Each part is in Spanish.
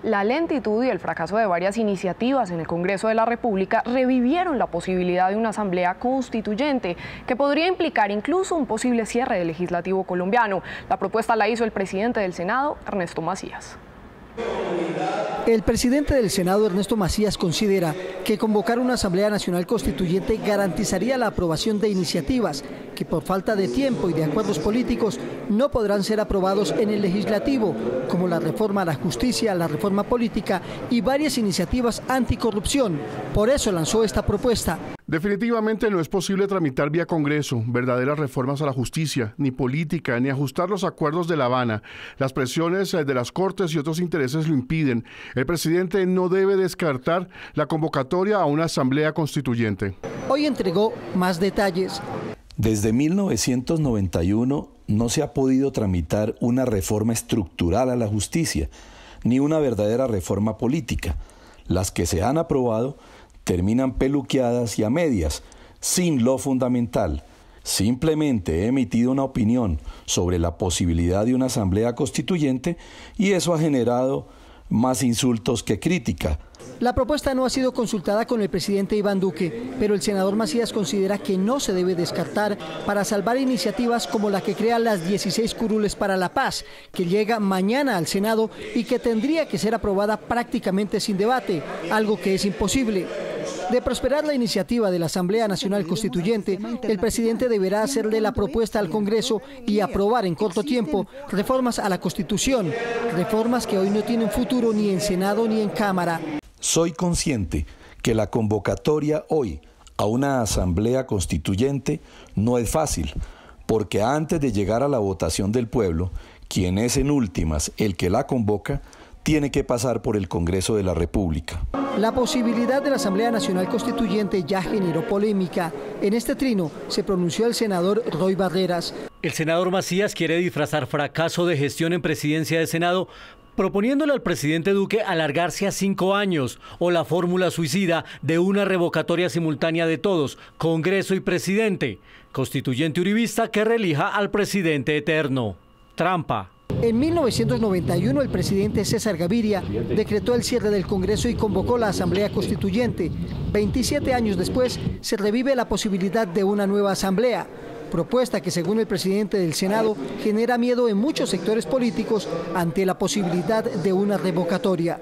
La lentitud y el fracaso de varias iniciativas en el Congreso de la República revivieron la posibilidad de una asamblea constituyente que podría implicar incluso un posible cierre del legislativo colombiano. La propuesta la hizo el presidente del Senado, Ernesto Macías. El presidente del Senado, Ernesto Macías, considera que convocar una Asamblea Nacional Constituyente garantizaría la aprobación de iniciativas que por falta de tiempo y de acuerdos políticos no podrán ser aprobados en el legislativo, como la reforma a la justicia, la reforma política y varias iniciativas anticorrupción. Por eso lanzó esta propuesta. Definitivamente no es posible tramitar vía Congreso verdaderas reformas a la justicia, ni política, ni ajustar los acuerdos de La Habana. Las presiones de las Cortes y otros intereses lo impiden. El presidente no debe descartar la convocatoria a una asamblea constituyente. Hoy entregó más detalles. Desde 1991 no se ha podido tramitar una reforma estructural a la justicia, ni una verdadera reforma política. Las que se han aprobado terminan peluqueadas y a medias, sin lo fundamental. Simplemente he emitido una opinión sobre la posibilidad de una asamblea constituyente y eso ha generado más insultos que crítica. La propuesta no ha sido consultada con el presidente Iván Duque, pero el senador Macías considera que no se debe descartar para salvar iniciativas como la que crea las 16 curules para la paz, que llega mañana al Senado y que tendría que ser aprobada prácticamente sin debate, algo que es imposible. De prosperar la iniciativa de la Asamblea Nacional Constituyente, el presidente deberá hacerle la propuesta al Congreso y aprobar en corto tiempo reformas a la Constitución, reformas que hoy no tienen futuro ni en Senado ni en Cámara. Soy consciente que la convocatoria hoy a una Asamblea Constituyente no es fácil, porque antes de llegar a la votación del pueblo, quien es en últimas el que la convoca, tiene que pasar por el Congreso de la República. La posibilidad de la Asamblea Nacional Constituyente ya generó polémica. En este trino se pronunció el senador Roy Barreras. El senador Macías quiere disfrazar fracaso de gestión en presidencia del Senado, proponiéndole al presidente Duque alargarse a 5 años o la fórmula suicida de una revocatoria simultánea de todos, Congreso y presidente, constituyente uribista que reelija al presidente eterno. Trampa. En 1991 el presidente César Gaviria decretó el cierre del Congreso y convocó la Asamblea Constituyente. 27 años después se revive la posibilidad de una nueva asamblea, propuesta que según el presidente del Senado genera miedo en muchos sectores políticos ante la posibilidad de una revocatoria.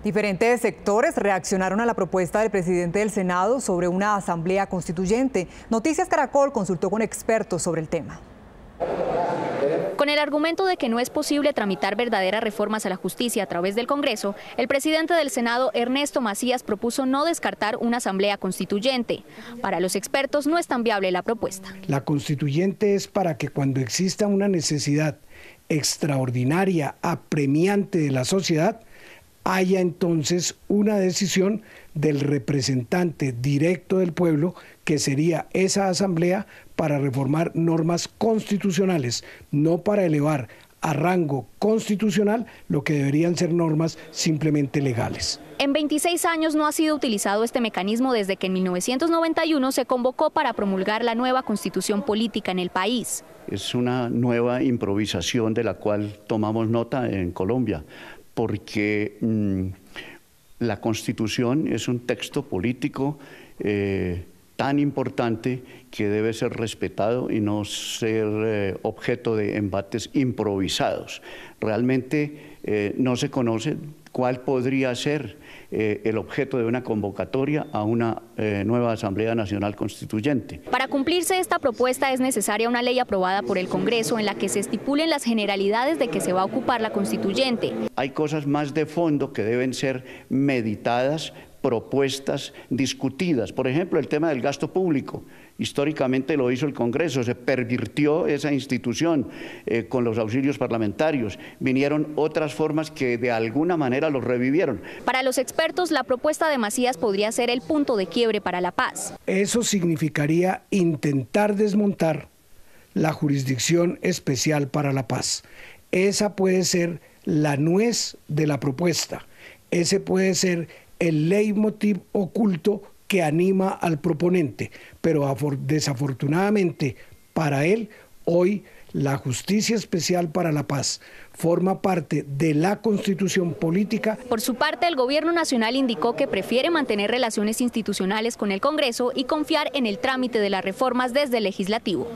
Diferentes sectores reaccionaron a la propuesta del presidente del Senado sobre una asamblea constituyente. Noticias Caracol consultó con expertos sobre el tema. Con el argumento de que no es posible tramitar verdaderas reformas a la justicia a través del Congreso, el presidente del Senado, Ernesto Macías, propuso no descartar una asamblea constituyente. Para los expertos no es tan viable la propuesta. La constituyente es para que cuando exista una necesidad extraordinaria, apremiante de la sociedad, haya entonces una decisión del representante directo del pueblo, que sería esa asamblea, para reformar normas constitucionales, no para elevar a rango constitucional lo que deberían ser normas simplemente legales. En 26 años no ha sido utilizado este mecanismo desde que en 1991 se convocó para promulgar la nueva constitución política en el país. Es una nueva improvisación de la cual tomamos nota en Colombia, porque la Constitución es un texto político tan importante que debe ser respetado y no ser objeto de embates improvisados. Realmente no se conoce cuál podría ser el objeto de una convocatoria a una nueva Asamblea Nacional Constituyente. Para cumplirse esta propuesta es necesaria una ley aprobada por el Congreso en la que se estipulen las generalidades de que se va a ocupar la constituyente. Hay cosas más de fondo que deben ser meditadas, propuestas, discutidas. Por ejemplo, el tema del gasto público. Históricamente lo hizo el Congreso, se pervirtió esa institución con los auxilios parlamentarios. Vinieron otras formas que de alguna manera los revivieron. Para los expertos, la propuesta de Macías podría ser el punto de quiebre para la paz. Eso significaría intentar desmontar la Jurisdicción Especial para la Paz. Esa puede ser la nuez de la propuesta. Ese puede ser el leitmotiv oculto que anima al proponente, pero desafortunadamente para él, hoy la Justicia Especial para la Paz forma parte de la Constitución política. Por su parte, el Gobierno Nacional indicó que prefiere mantener relaciones institucionales con el Congreso y confiar en el trámite de las reformas desde el Legislativo.